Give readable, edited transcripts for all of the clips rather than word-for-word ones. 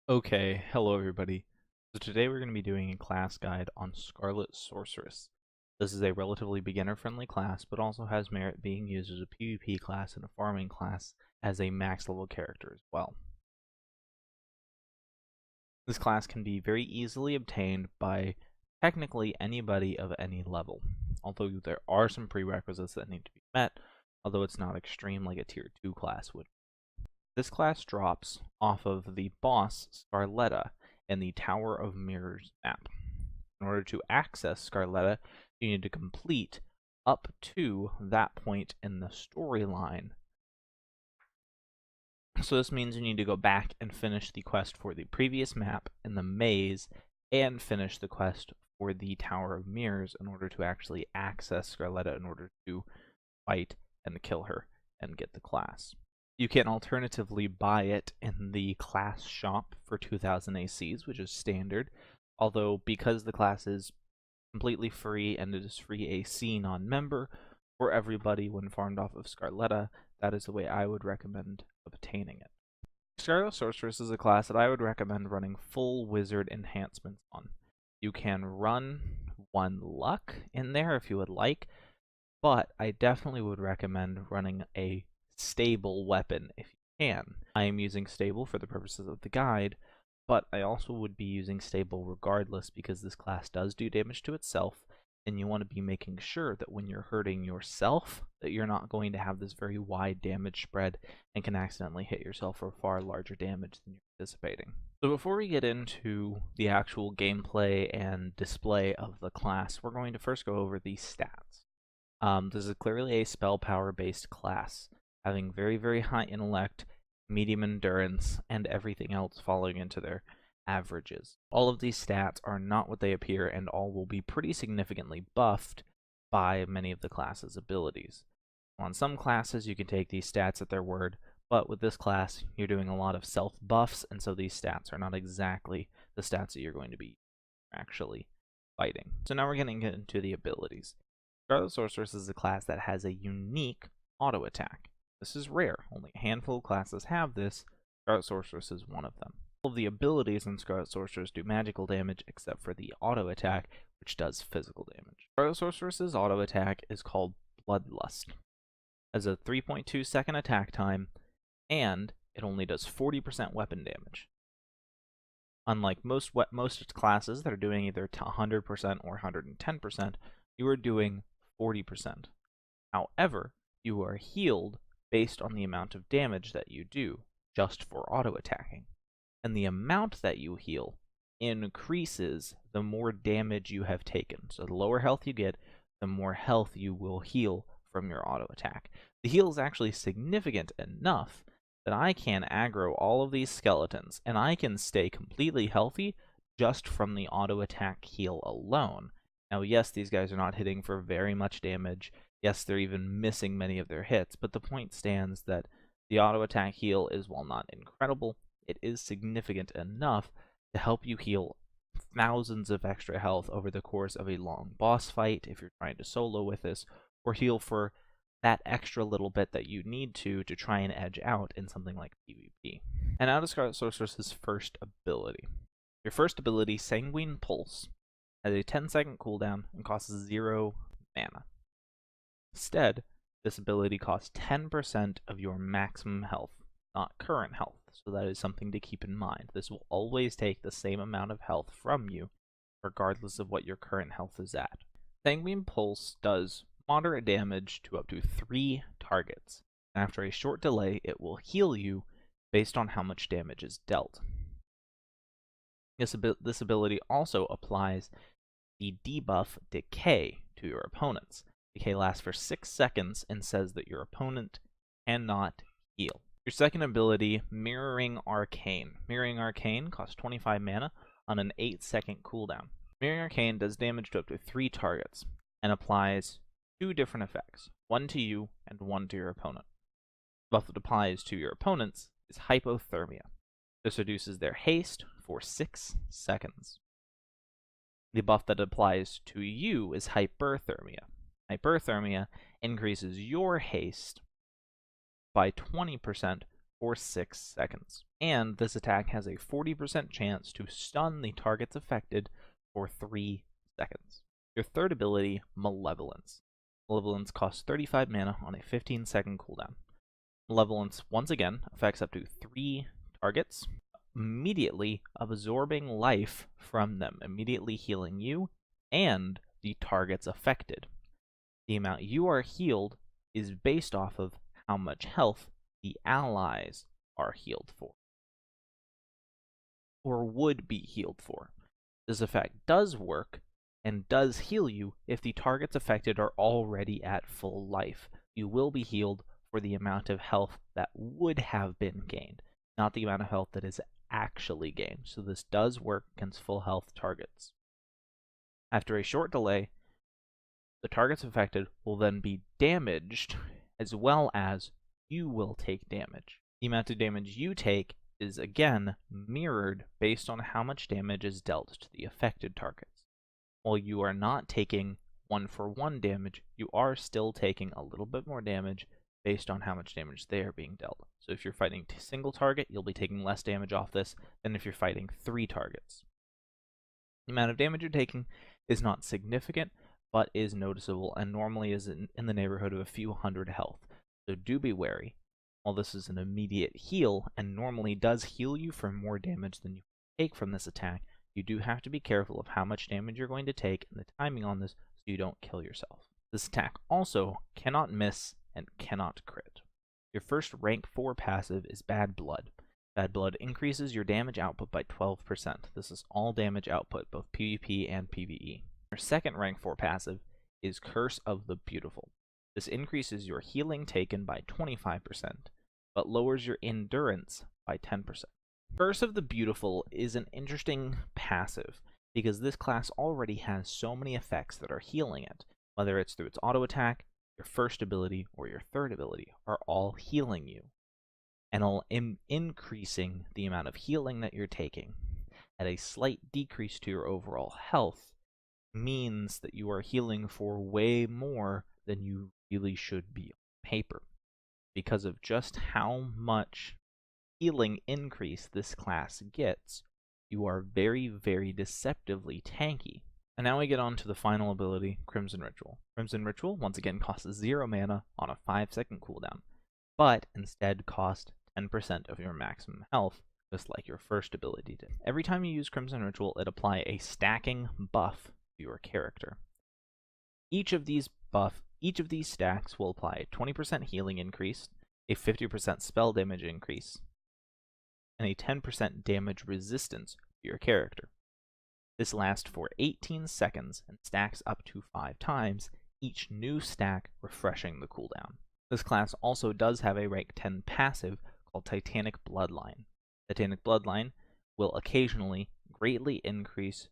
Okay, hello everybody. So today we're going to be doing a class guide on Scarlet Sorceress. This is a relatively beginner-friendly class, but also has merit being used as a PvP class and a farming class as a max level character as well. This class can be very easily obtained by technically anybody of any level, although there are some prerequisites that need to be met, although it's not extreme like a tier 2 class would. This class drops off of the boss Scarletta in the Tower of Mirrors map. In order to access Scarletta, you need to complete up to that point in the storyline. So this means you need to go back and finish the quest for the previous map in the maze and finish the quest for the Tower of Mirrors in order to actually access Scarletta in order to fight and kill her and get the class. You can alternatively buy it in the class shop for 2000 ACs, which is standard, although because the class is completely free and it is free AC non-member for everybody when farmed off of Scarletta, that is the way I would recommend obtaining it. Scarlet Sorceress is a class that I would recommend running full wizard enhancements on. You can run 1 luck in there if you would like, but I definitely would recommend running a stable weapon if you can. I am using stable for the purposes of the guide, but I also would be using stable regardless because this class does do damage to itself, and you want to be making sure that when you're hurting yourself that you're not going to have this very wide damage spread and can accidentally hit yourself for far larger damage than you're anticipating. So before we get into the actual gameplay and display of the class, we're going to first go over the stats. This is clearly a spell power based class, having very, very high intellect, medium endurance, and everything else falling into their averages. All of these stats are not what they appear, and all will be pretty significantly buffed by many of the class's abilities. On some classes, you can take these stats at their word, but with this class, you're doing a lot of self-buffs, and so these stats are not exactly the stats that you're going to be actually fighting. So now we're getting into the abilities. Scarlet Sorceress is a class that has a unique auto attack. This is rare. Only a handful of classes have this. Scarlet Sorceress is one of them. All of the abilities in Scarlet Sorceress do magical damage except for the auto attack, which does physical damage. Scarlet Sorceress's auto attack is called Bloodlust. It has a 3.2 second attack time, and it only does 40% weapon damage. Unlike most classes that are doing either 100% or 110%, you are doing 40%. However, you are healed based on the amount of damage that you do, just for auto-attacking. And the amount that you heal increases the more damage you have taken. So the lower health you get, the more health you will heal from your auto-attack. The heal is actually significant enough that I can aggro all of these skeletons, and I can stay completely healthy just from the auto-attack heal alone. Now, yes, these guys are not hitting for very much damage. Yes, they're even missing many of their hits, but the point stands that the auto-attack heal is, while not incredible, it is significant enough to help you heal thousands of extra health over the course of a long boss fight if you're trying to solo with this, or heal for that extra little bit that you need to try and edge out in something like PvP. And now to Scarlet Sorceress's first ability. Your first ability, Sanguine Pulse, has a 10-second cooldown and costs 0 mana. Instead, this ability costs 10% of your maximum health, not current health, so that is something to keep in mind. This will always take the same amount of health from you, regardless of what your current health is at. Sanguine Pulse does moderate damage to up to 3 targets. After a short delay, it will heal you based on how much damage is dealt. This ability also applies the debuff Decay to your opponents. Decay lasts for 6 seconds and says that your opponent cannot heal. Your second ability, Mirroring Arcane. Mirroring Arcane costs 25 mana on an 8-second cooldown. Mirroring Arcane does damage to up to 3 targets and applies 2 different effects, one to you and one to your opponent. The buff that applies to your opponents is Hypothermia. This reduces their haste for 6 seconds. The buff that applies to you is Hyperthermia. Hyperthermia increases your haste by 20% for 6 seconds. and this attack has a 40% chance to stun the targets affected for 3 seconds. Your third ability, Malevolence. Malevolence costs 35 mana on a 15-second cooldown. Malevolence, once again, affects up to 3 targets, immediately absorbing life from them, immediately healing you and the targets affected. The amount you are healed is based off of how much health the allies are healed for, or would be healed for. This effect does work and does heal you if the targets affected are already at full life. You will be healed for the amount of health that would have been gained, not the amount of health that is actually gained. So this does work against full health targets. After a short delay, the targets affected will then be damaged, as well as you will take damage. The amount of damage you take is again mirrored based on how much damage is dealt to the affected targets. While you are not taking 1-for-1 damage, you are still taking a little bit more damage based on how much damage they are being dealt. So if you're fighting a single target, you'll be taking less damage off this than if you're fighting 3 targets. The amount of damage you're taking is not significant, but is noticeable, and normally is in the neighborhood of a few hundred health. So do be wary. While this is an immediate heal, and normally does heal you for more damage than you take from this attack, you do have to be careful of how much damage you're going to take and the timing on this so you don't kill yourself. This attack also cannot miss and cannot crit. Your first rank 4 passive is Bad Blood. Bad Blood increases your damage output by 12%. This is all damage output, both PvP and PvE. Your second rank 4 passive is Curse of the Beautiful. This increases your healing taken by 25%, but lowers your endurance by 10%. Curse of the Beautiful is an interesting passive, because this class already has so many effects that are healing it, whether it's through its auto attack, your first ability, or your third ability, are all healing you, and all increasing the amount of healing that you're taking. At a slight decrease to your overall health means that you are healing for way more than you really should be on paper, because of just how much healing increase this class gets. You are very, very deceptively tanky. And now we get on to the final ability, Crimson Ritual. Crimson Ritual, once again, costs 0 mana on a 5-second cooldown, but instead costs 10% of your maximum health, just like your first ability did. Every time you use Crimson Ritual, it applies a stacking buff to your character. Each of these stacks will apply a 20% healing increase, a 50% spell damage increase, and a 10% damage resistance to your character. This lasts for 18 seconds and stacks up to 5 times, each new stack refreshing the cooldown. This class also does have a rank 10 passive called Titanic Bloodline. Titanic Bloodline will occasionally greatly increase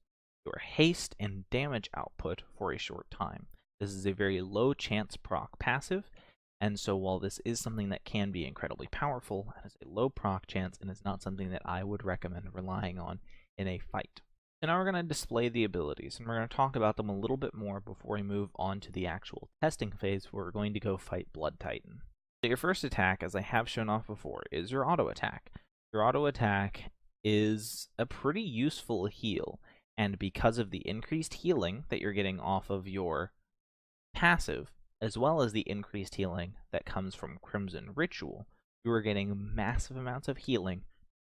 your haste and damage output for a short time. This is a very low chance proc passive, and so while this is something that can be incredibly powerful, it has a low proc chance and is not something that I would recommend relying on in a fight. So now we're going to display the abilities, and we're going to talk about them a little bit more before we move on to the actual testing phase where we're going to go fight Blood Titan. So your first attack, as I have shown off before, is your auto attack. Your auto attack is a pretty useful heal, and because of the increased healing that you're getting off of your passive, as well as the increased healing that comes from Crimson Ritual, you are getting massive amounts of healing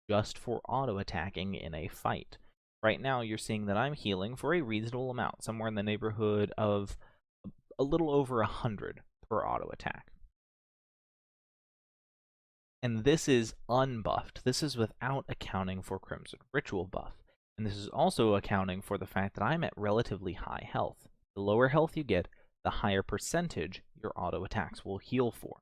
just for auto attacking in a fight. Right now, you're seeing that I'm healing for a reasonable amount, somewhere in the neighborhood of a little over 100 per auto attack. And this is unbuffed. This is without accounting for Crimson Ritual buff. And this is also accounting for the fact that I'm at relatively high health. The lower health you get, the higher percentage your auto attacks will heal for.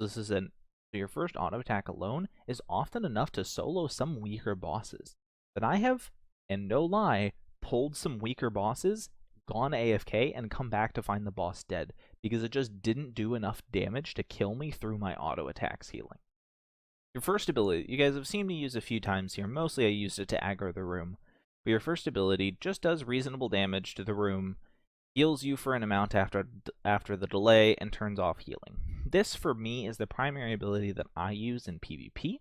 So your first auto attack alone is often enough to solo some weaker bosses. But I have, and no lie, pulled some weaker bosses, gone AFK, and come back to find the boss dead, because it just didn't do enough damage to kill me through my auto attacks healing. Your first ability, you guys have seen me use a few times here. Mostly I used it to aggro the room. But your first ability just does reasonable damage to the room, heals you for an amount after the delay, and turns off healing. This, for me, is the primary ability that I use in PvP.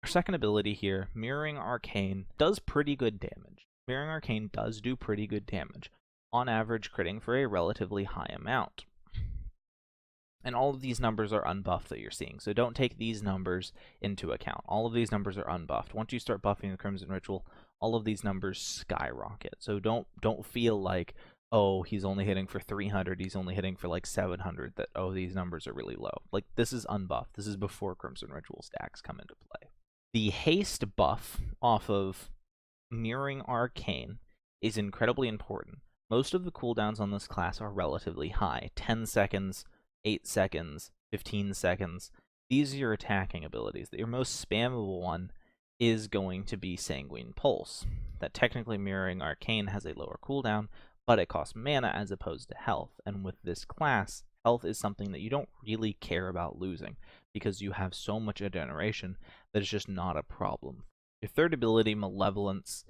Our second ability here, Mirroring Arcane, does pretty good damage. Mirroring Arcane does do pretty good damage, on average critting for a relatively high amount. And all of these numbers are unbuffed that you're seeing, so don't take these numbers into account. All of these numbers are unbuffed. Once you start buffing the Crimson Ritual, all of these numbers skyrocket. So don't feel like, oh, he's only hitting for 300, he's only hitting for like 700, that, oh, these numbers are really low. Like, this is unbuffed. This is before Crimson Ritual stacks come into play. The haste buff off of Mirroring Arcane is incredibly important. Most of the cooldowns on this class are relatively high, 10 seconds, 8 seconds, 15 seconds. These are your attacking abilities. Your most spammable one is going to be Sanguine Pulse. That technically Mirroring Arcane has a lower cooldown, but it costs mana as opposed to health. And with this class, health is something that you don't really care about losing, because you have so much regeneration that it's just not a problem. Your third ability, Malevolence,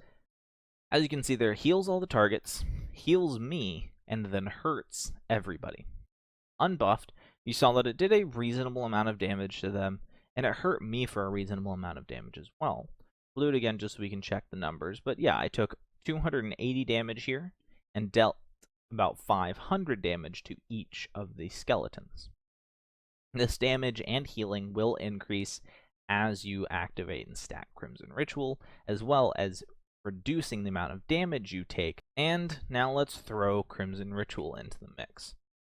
as you can see there, heals all the targets, heals me, and then hurts everybody. Unbuffed, you saw that it did a reasonable amount of damage to them, and it hurt me for a reasonable amount of damage as well. We'll do it again just so we can check the numbers, but yeah, I took 280 damage here, and dealt about 500 damage to each of the skeletons. This damage and healing will increase as you activate and stack Crimson Ritual, as well as reducing the amount of damage you take. And now let's throw Crimson Ritual into the mix.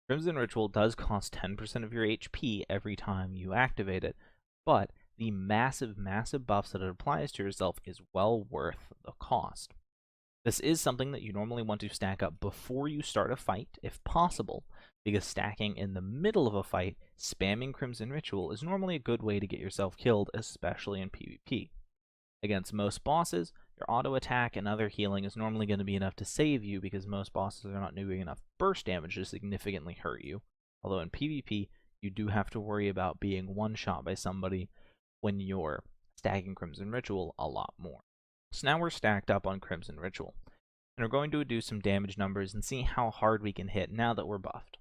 Crimson Ritual does cost 10% of your HP every time you activate it, but the massive buffs that it applies to yourself is well worth the cost. This is something that you normally want to stack up before you start a fight, if possible, because stacking in the middle of a fight, spamming Crimson Ritual, is normally a good way to get yourself killed, especially in PvP. Against most bosses, your auto attack and other healing is normally going to be enough to save you, because most bosses are not doing enough burst damage to significantly hurt you. Although in PvP, you do have to worry about being one-shot by somebody when you're stacking Crimson Ritual a lot more. So now we're stacked up on Crimson Ritual, and we're going to do some damage numbers and see how hard we can hit now that we're buffed.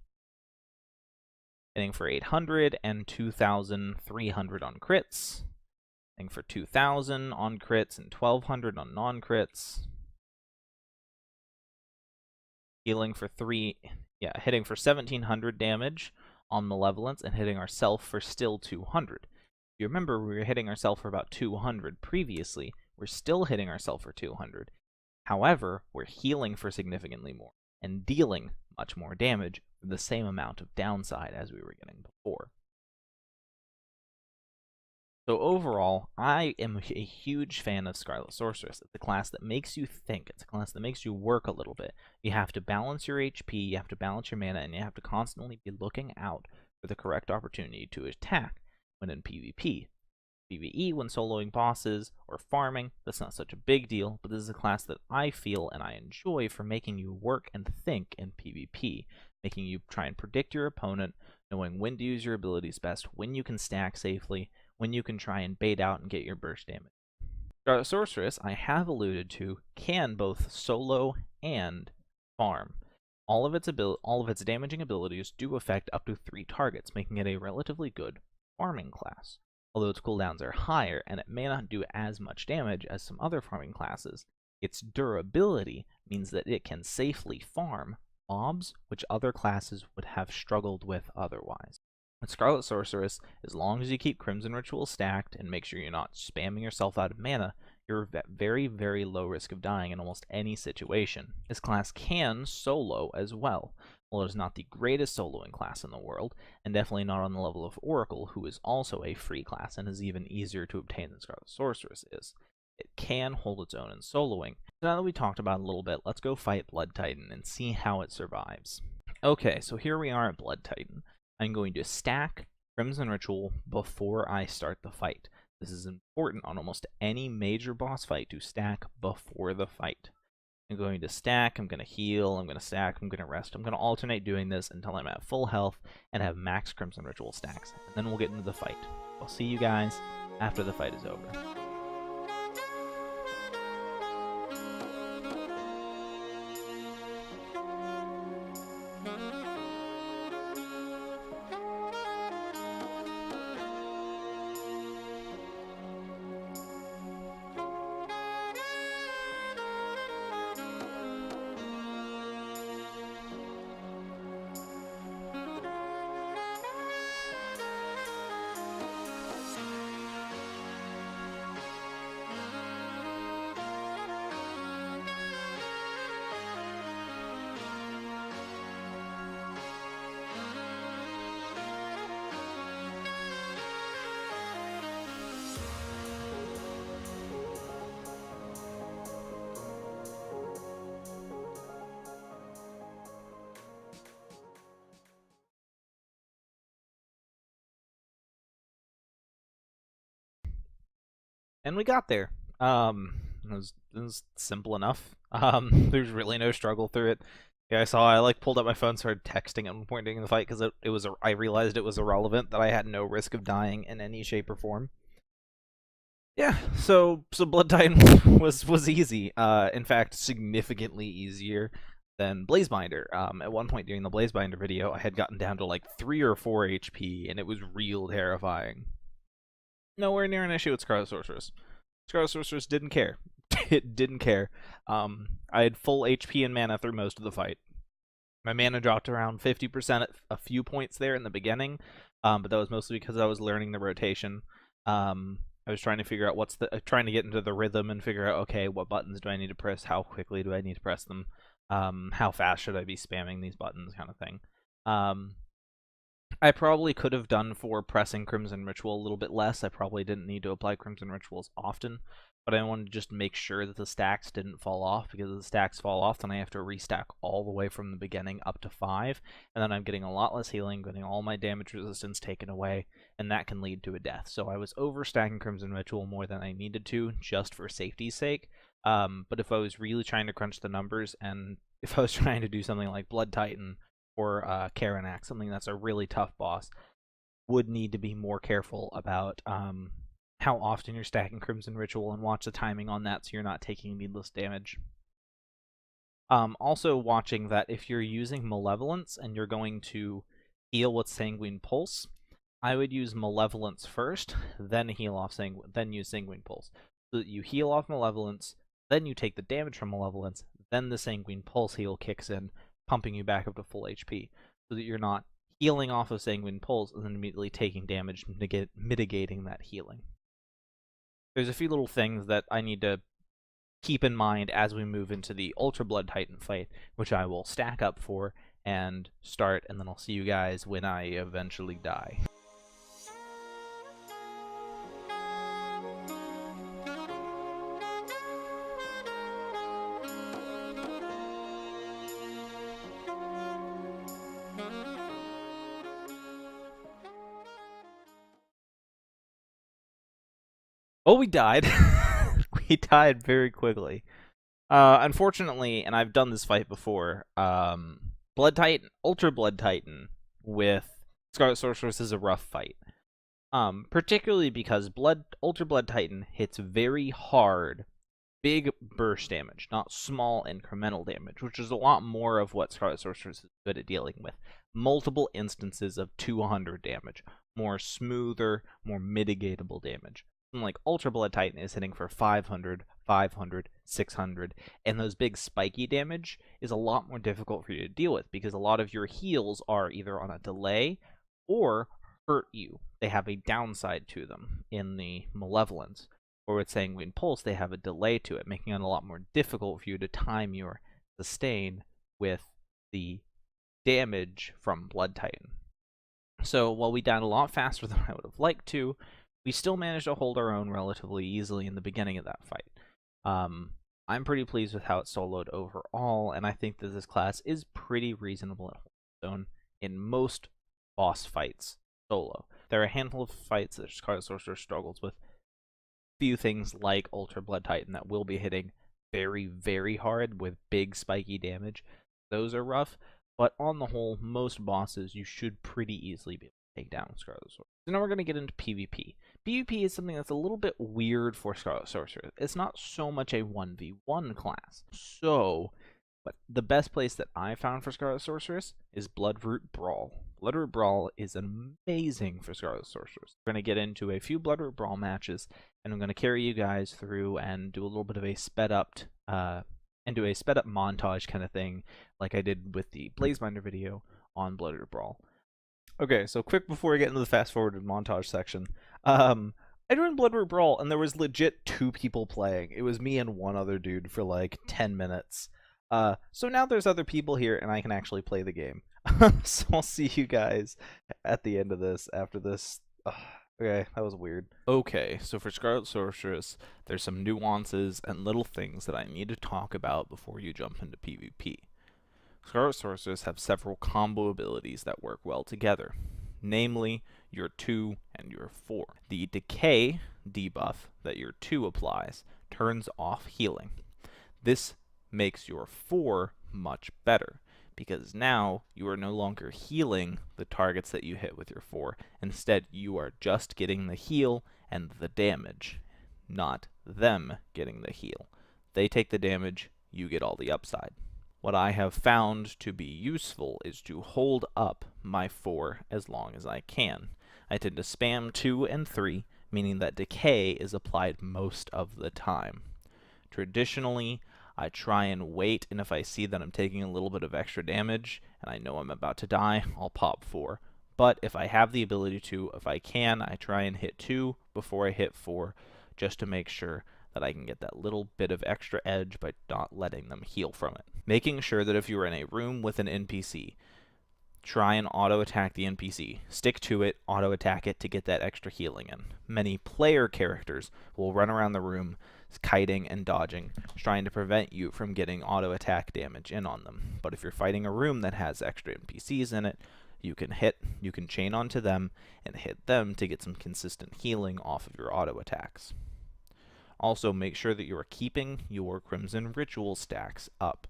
Hitting for 800 and 2,300 on crits. Hitting for 2,000 on crits and 1,200 on non-crits. Hitting for 1,700 damage on Malevolence, and hitting ourselves for still 200. You remember we were hitting ourselves for about 200 previously. We're still hitting ourselves for 200. However, we're healing for significantly more, and dealing much more damage for the same amount of downside as we were getting before. So overall, I am a huge fan of Scarlet Sorceress. It's a class that makes you think. It's a class that makes you work a little bit. You have to balance your HP, you have to balance your mana, and you have to constantly be looking out for the correct opportunity to attack when in PvP. PvE, when soloing bosses or farming, that's not such a big deal, but this is a class that I feel and I enjoy for making you work and think in PvP, making you try and predict your opponent, knowing when to use your abilities best, when you can stack safely, when you can try and bait out and get your burst damage. Scarlet Sorceress, I have alluded to, can both solo and farm. All of its damaging abilities do affect up to 3 targets, making it a relatively good farming class. Although its cooldowns are higher and it may not do as much damage as some other farming classes, its durability means that it can safely farm mobs which other classes would have struggled with otherwise. With Scarlet Sorceress, as long as you keep Crimson Ritual stacked and make sure you're not spamming yourself out of mana, you're at very low risk of dying in almost any situation. This class can solo as well. While it is not the greatest soloing class in the world, and definitely not on the level of Oracle, who is also a free class and is even easier to obtain than Scarlet Sorceress is, it can hold its own in soloing. So now that we talked about it a little bit, let's go fight Blood Titan and see how it survives. Okay, so here we are at Blood Titan. I'm going to stack Crimson Ritual before I start the fight. This is important on almost any major boss fight, to stack before the fight. I'm going to stack, I'm going to heal, I'm going to stack, I'm going to rest. I'm going to alternate doing this until I'm at full health and have max Crimson Ritual stacks. And then we'll get into the fight. I'll see you guys after the fight is over. And we got there. It was simple enough. There's really no struggle through it. Yeah, I pulled up my phone, started texting at one point during the fight because I realized it was irrelevant, that I had no risk of dying in any shape or form. Yeah, so Blood Titan was easy. In fact, significantly easier than Blazebinder. At one point during the Blazebinder video, I had gotten down to like 3 or 4 HP, and it was real terrifying. Nowhere near an issue with Scarlet Sorceress. Scarlet Sorceress didn't care. It didn't care. I had full HP and mana through most of the fight. My mana dropped around 50% at a few points there in the beginning, but that was mostly because I was learning the rotation. I was trying to figure out trying to get into the rhythm and figure out, okay, what buttons do I need to press? How quickly do I need to press them? How fast should I be spamming these buttons, kind of thing. I probably could have done for pressing Crimson Ritual a little bit less. I probably didn't need to apply Crimson Rituals often, but I wanted to just make sure that the stacks didn't fall off, because if the stacks fall off, then I have to restack all the way from the beginning up to 5, and then I'm getting a lot less healing, getting all my damage resistance taken away, and that can lead to a death. So I was overstacking Crimson Ritual more than I needed to, just for safety's sake. But if I was really trying to crunch the numbers, and if I was trying to do something like Blood Titan, or Karanak, something that's a really tough boss, would need to be more careful about how often you're stacking Crimson Ritual, and watch the timing on that so you're not taking needless damage. Also watching that if you're using Malevolence and you're going to heal with Sanguine Pulse, I would use Malevolence first, then heal off then use Sanguine Pulse. So that you heal off Malevolence, then you take the damage from Malevolence, then the Sanguine Pulse heal kicks in, pumping you back up to full HP, so that you're not healing off of Sanguine Pulse and then immediately taking damage, mitigating that healing. There's a few little things that I need to keep in mind as we move into the Ultra Blood Titan fight, which I will stack up for and start, and then I'll see you guys when I eventually die. Oh, we died. We died very quickly. Unfortunately, and I've done this fight before, Blood Titan, Ultra Blood Titan with Scarlet Sorceress is a rough fight. Particularly because Ultra Blood Titan hits very hard, big burst damage, not small incremental damage, which is a lot more of what Scarlet Sorceress is good at dealing with. Multiple instances of 200 damage, more smoother, more mitigatable damage. Like Ultra Blood Titan is hitting for 500, 500, 600, and those big spiky damage is a lot more difficult for you to deal with, because a lot of your heals are either on a delay or hurt you. They have a downside to them in the Malevolence, or with Sanguine Pulse, they have a delay to it, making it a lot more difficult for you to time your sustain with the damage from Blood Titan. So while we died a lot faster than I would have liked to, we still managed to hold our own relatively easily in the beginning of that fight. I'm pretty pleased with how it soloed overall, and I think that this class is pretty reasonable at holding its own in most boss fights solo. There are a handful of fights that Scarlet Sorceress struggles with. Few things like Ultra Blood Titan that will be hitting very, very hard with big spiky damage. Those are rough, but on the whole, most bosses you should pretty easily be able to take down with Scarlet Sorceress. So now we're going to get into PvP. PvP is something that's a little bit weird for Scarlet Sorceress. It's not so much a 1v1 class. But the best place that I found for Scarlet Sorceress is Bloodroot Brawl. Bloodroot Brawl is amazing for Scarlet Sorceress. We're going to get into a few Bloodroot Brawl matches, and I'm going to carry you guys through and do a little bit of a sped up montage kind of thing, like I did with the Blazebinder video on Bloodroot Brawl. Okay, so quick before we get into the fast-forwarded montage section, I joined Bloodroot Brawl, and there was legit 2 people playing. It was me and one other dude for like 10 minutes. So now there's other people here, and I can actually play the game. So I'll see you guys at the end of this, after this. Okay, that was weird. Okay, so for Scarlet Sorceress, there's some nuances and little things that I need to talk about before you jump into PvP. Scarlet Sorceress have several combo abilities that work well together. namely your 2 and your 4. The decay debuff that your 2 applies turns off healing. This makes your 4 much better, because now you are no longer healing the targets that you hit with your 4. Instead, you are just getting the heal and the damage, not them getting the heal. They take the damage, you get all the upside. What I have found to be useful is to hold up my 4 as long as I can. I tend to spam 2 and 3, meaning that decay is applied most of the time. Traditionally, I try and wait, and if I see that I'm taking a little bit of extra damage and I know I'm about to die, I'll pop 4. But if I have the ability to, if I can, I try and hit 2 before I hit 4, just to make sure that I can get that little bit of extra edge by not letting them heal from it. Making sure that if you're in a room with an NPC, try and auto-attack the NPC. Stick to it, auto-attack it to get that extra healing in. Many player characters will run around the room kiting and dodging, trying to prevent you from getting auto-attack damage in on them. But if you're fighting a room that has extra NPCs in it, you can chain onto them and hit them to get some consistent healing off of your auto-attacks. Also, make sure that you are keeping your Crimson Ritual stacks up.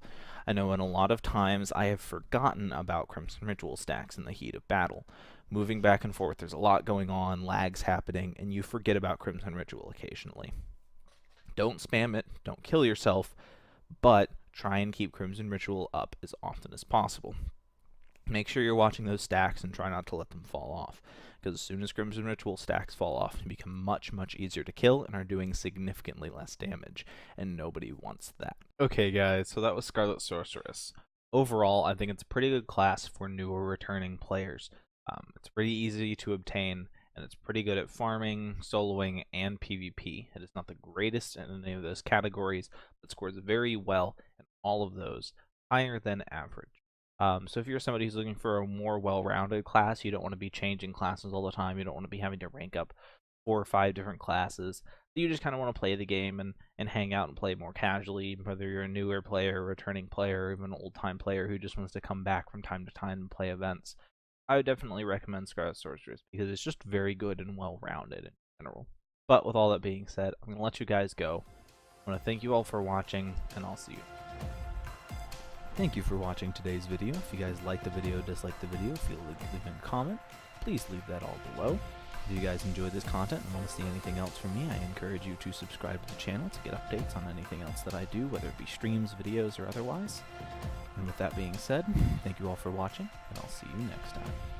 I know in a lot of times I have forgotten about Crimson Ritual stacks in the heat of battle. Moving back and forth, there's a lot going on, lags happening, and you forget about Crimson Ritual occasionally. Don't spam it, don't kill yourself, but try and keep Crimson Ritual up as often as possible. Make sure you're watching those stacks and try not to let them fall off, because as soon as Crimson Ritual stacks fall off, they become much, much easier to kill and are doing significantly less damage, and nobody wants that. Okay guys, so that was Scarlet Sorceress. Overall, I think it's a pretty good class for newer returning players. It's pretty easy to obtain, and it's pretty good at farming, soloing, and PvP. It is not the greatest in any of those categories, but scores very well in all of those, higher than average. So if you're somebody who's looking for a more well-rounded class, you don't want to be changing classes all the time, you don't want to be having to rank up 4 or 5 different classes, you just kind of want to play the game and hang out and play more casually, whether you're a newer player, a returning player, or even an old-time player who just wants to come back from time to time and play events. I would definitely recommend Scarlet Sorceress, because it's just very good and well-rounded in general. But with all that being said, I'm going to let you guys go. I want to thank you all for watching, and I'll see you. Thank you for watching today's video. If you guys liked the video, disliked the video, feel like leaving a comment, please leave that all below. If you guys enjoyed this content and want to see anything else from me, I encourage you to subscribe to the channel to get updates on anything else that I do, whether it be streams, videos, or otherwise. And with that being said, thank you all for watching, and I'll see you next time.